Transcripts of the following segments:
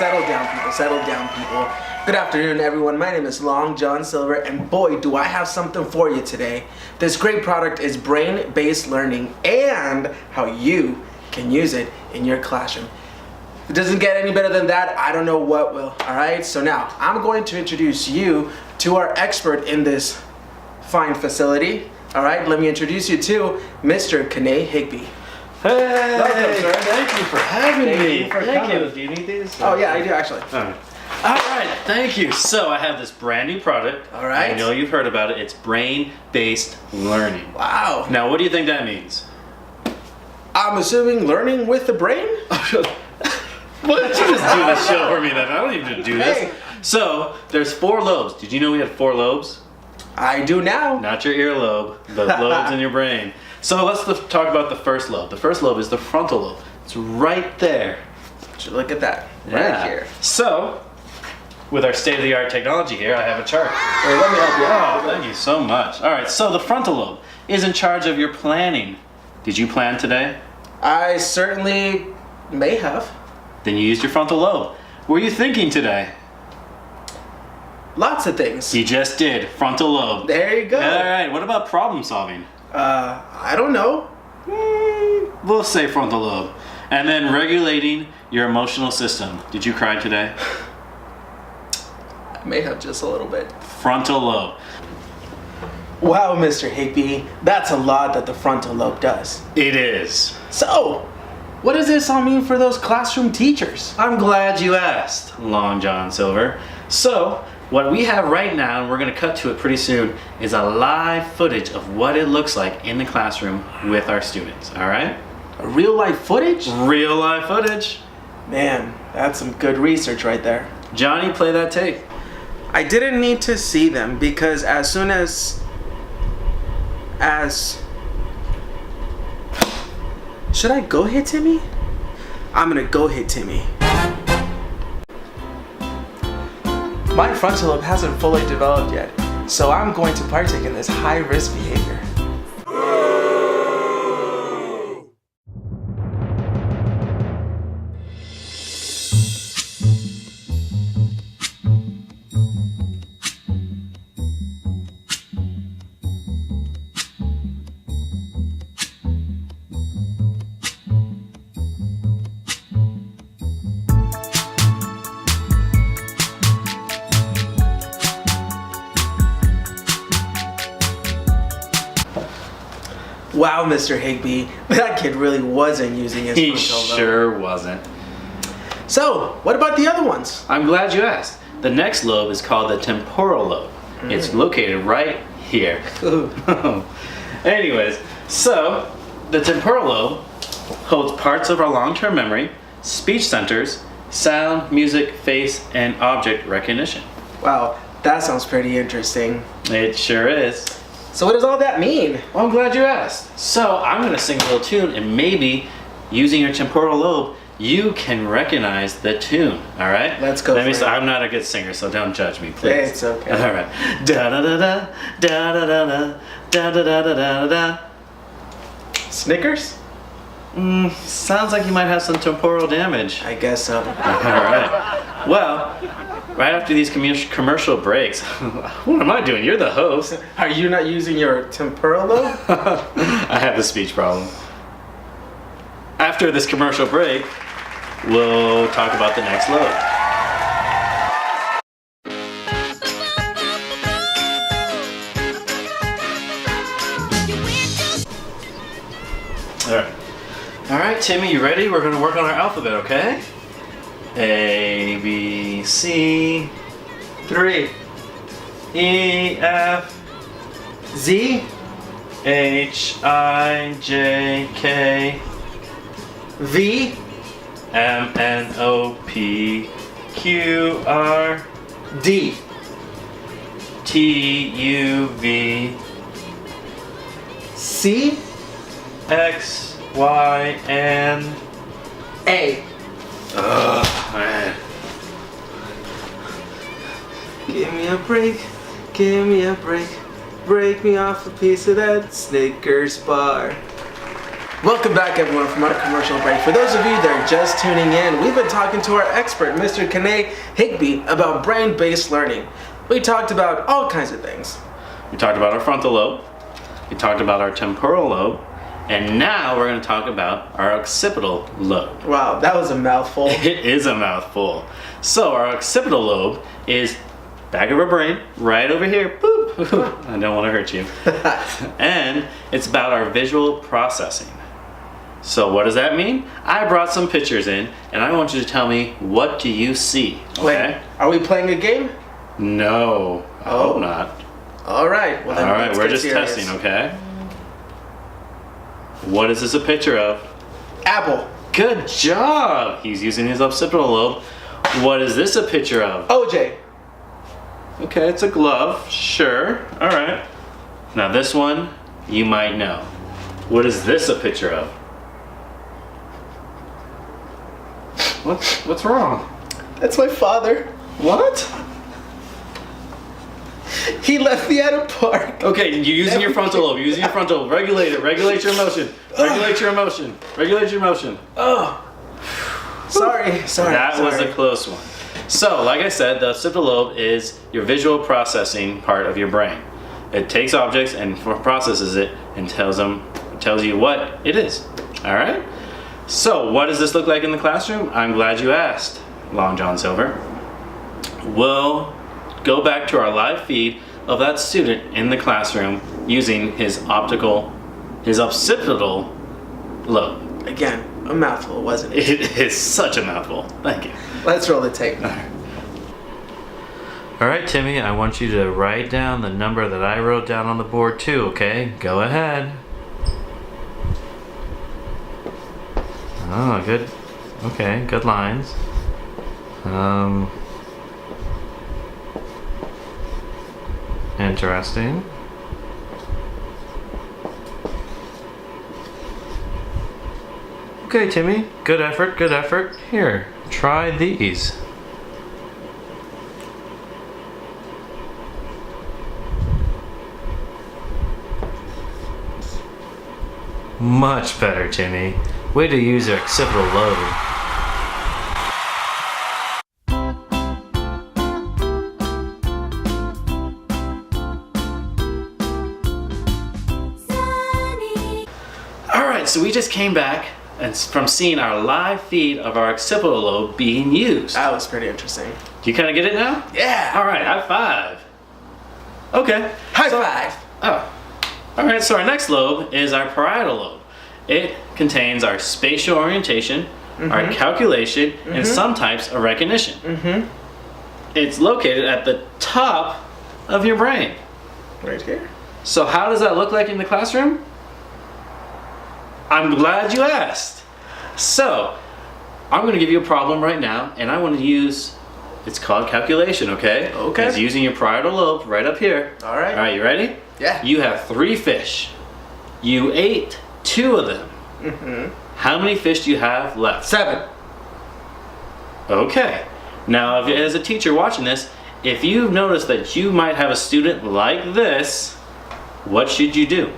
settle down, people. Settle down, people. Good afternoon, everyone. My name is Long John Silver, and boy, do I have something for you today. This great product is brain-based learning and how you can use it in your classroom. If it doesn't get any better than that, I don't know what will. All right, so now I'm going to introduce you to our expert in this fine facility. All right, let me introduce you to Mr. Kane Higby. Hey, welcome, sir. Thank you for having me. Thank you. Do you need these? Oh yeah, I do actually. All right, thank you. So I have this brand new product. All right. I know you've heard about it. It's brain-based learning. Wow. Now, what do you think that means? I'm assuming learning with the brain? Why don't you just do this show for me then? I don't need to do this. Hey. So, there's 4 lobes. Did you know we had 4 lobes? I do now. Not your earlobe, the lobes in your brain. So let's talk about the first lobe. The first lobe is the frontal lobe. It's right there. Look at that, Yeah. right here. So, with our state-of-the-art technology here, I have a chart. Hey, let me help you out. Oh, thank you so much. All right, so the frontal lobe is in charge of your planning. Did you plan today? I certainly may have. Then you used your frontal lobe. Were you thinking today? Lots of things. You just did. Frontal lobe. There you go. All right, what about problem solving? I don't know. We'll say frontal lobe. And then regulating your emotional system. Did you cry today? I may have just a little bit. Frontal lobe. Wow, Mr. Higby, that's a lot that the frontal lobe does. It is. So, what does this all mean for those classroom teachers? I'm glad you asked, Long John Silver. So, what we have right now, and we're going to cut to it pretty soon, is a live footage of what it looks like in the classroom with our students, all right? A real life footage? Real live footage. Man, that's some good research right there. Johnny, play that tape. I didn't need to see them because as soon as should I go hit Timmy? I'm gonna go hit Timmy. My frontal lobe hasn't fully developed yet, so I'm going to partake in this high-risk behavior. Wow, Mr. Higby, that kid really wasn't using his He frontal lobe. sure wasn't. So, what about the other ones? I'm glad you asked. The next lobe is called the temporal lobe. It's located right here. Anyways, so the temporal lobe holds parts of our long-term memory, speech centers, sound, music, face, and object recognition. Wow, that sounds pretty interesting. It sure is. So what does all that mean? Well, I'm glad you asked. So I'm going to sing a little tune, and maybe using your temporal lobe, you can recognize the tune. All right? Let's go for it. I'm not a good singer, so don't judge me, please. It's okay. All right. Da da da da da da da da da da da da da. Snickers? Sounds like you might have some temporal damage. I guess so. All right. Well, right after these commercial breaks, what am I doing? You're the host. Are you not using your temporal lobe? I have a speech problem. After this commercial break, we'll talk about the next lobe. All right, Timmy, you ready? We're gonna work on our alphabet, okay? A, B, C, 3. E, F, Z? H, I, J, K, V? M, N, O, P, Q, R, D? T, U, V, C? X, Y, and A? ugh, man. Give me a break, give me a break. Break me off a piece of that Snickers bar. Welcome back, everyone, from our commercial break. For those of you that are just tuning in, we've been talking to our expert, Mr. Kane Higby, about brain-based learning. We talked about all kinds of things. We talked about our frontal lobe, we talked about our temporal lobe, and now we're going to talk about our occipital lobe. Wow, that was a mouthful. It is a mouthful. So our occipital lobe is back of our brain, right over here. Boop. I don't want to hurt you. And it's about our visual processing. So what does that mean? I brought some pictures in, and I want you to tell me, what do you see? Okay? Wait, are we playing a game? No, I hope not. All right. Well, then All right, let's we're get just serious. testing, okay? What is this a picture of? Apple. Good job! He's using his occipital lobe. What is this a picture of? OJ. Okay, it's a glove. Sure. All right. Now this one, you might know. What is this a picture of? What's wrong? That's my father. What? He left me at a park. Okay, you're using your frontal lobe. You're using your frontal lobe. Regulate it. Regulate your emotion. Regulate your emotion. Regulate your emotion. Oh. Sorry. That was a close one. So, like I said, the occipital lobe is your visual processing part of your brain. It takes objects and processes it and tells you what it is. All right? So, what does this look like in the classroom? I'm glad you asked, Long John Silver. We'll go back to our live feed of that student in the classroom using his occipital lobe. Again, a mouthful, wasn't it? It is such a mouthful. Thank you. Let's roll the tape. All right, Timmy, I want you to write down the number that I wrote down on the board too, okay? Go ahead. Oh, good. Okay, good lines. Interesting. Okay, Timmy. Good effort, good effort. Here, try these. Much better, Timmy. Way to use your occipital lobe. Alright, so we just came back and from seeing our live feed of our occipital lobe being used. That was pretty interesting. Do you kind of get it now? Yeah. Alright, high five. Okay. High five. Oh. Alright, so our next lobe is our parietal lobe. It contains our spatial orientation, our calculation, and some types of recognition. It's located at the top of your brain. Right here. So how does that look like in the classroom? I'm glad you asked. So, I'm going to give you a problem right now, and I want to use, it's called calculation, okay? Okay. It's using your parietal lobe right up here. All right. All right, you ready? Yeah. You have 3 fish. You ate 2 of them. How many fish do you have left? 7. Okay. Now, if, as a teacher watching this, if you notice that you might have a student like this, what should you do?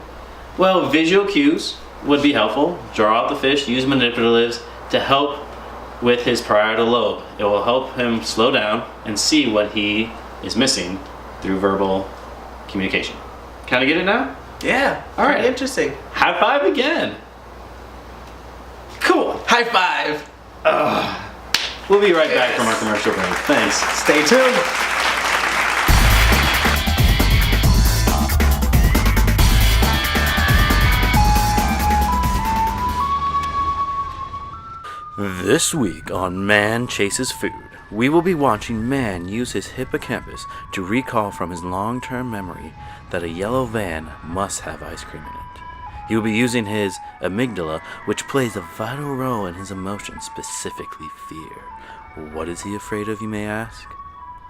Well, visual cues would be helpful. Draw out the fish, use manipulatives to help with his parietal lobe. It will help him slow down and see what he is missing through verbal communication. Kind of get it now? Yeah. All right. Pretty interesting. High five again. Cool. High five. We'll be right back from our commercial break. Thanks. Stay tuned. This week on Man Chases Food, we will be watching Man use his hippocampus to recall from his long-term memory that a yellow van must have ice cream in it. He will be using his amygdala, which plays a vital role in his emotions, specifically fear. What is he afraid of, you may ask?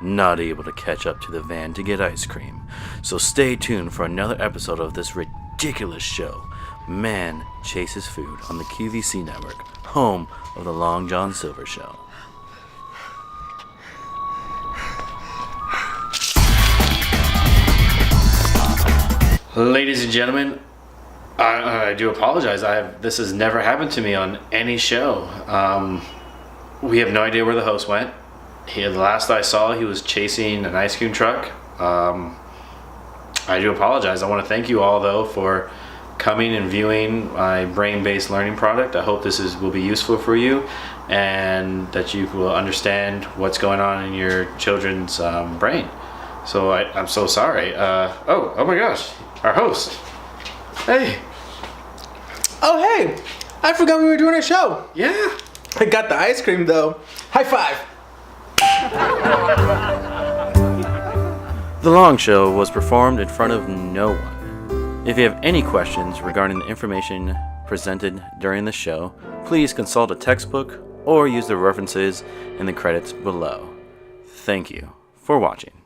Not able to catch up to the van to get ice cream. So stay tuned for another episode of this ridiculous show, Man Chases Food, on the QVC network, home of the Long John Silver Show. Ladies and gentlemen, I do apologize. This has never happened to me on any show. We have no idea where the host went. The last I saw, he was chasing an ice cream truck. I do apologize. I want to thank you all, though, for coming and viewing my brain-based learning product. I hope this will be useful for you, and that you will understand what's going on in your children's brain. So I'm so sorry. Oh my gosh, our host. Hey. Oh, hey, I forgot we were doing a show. Yeah. I got the ice cream though. High five. The Long Show was performed in front of no one. If you have any questions regarding the information presented during the show, please consult a textbook or use the references in the credits below. Thank you for watching.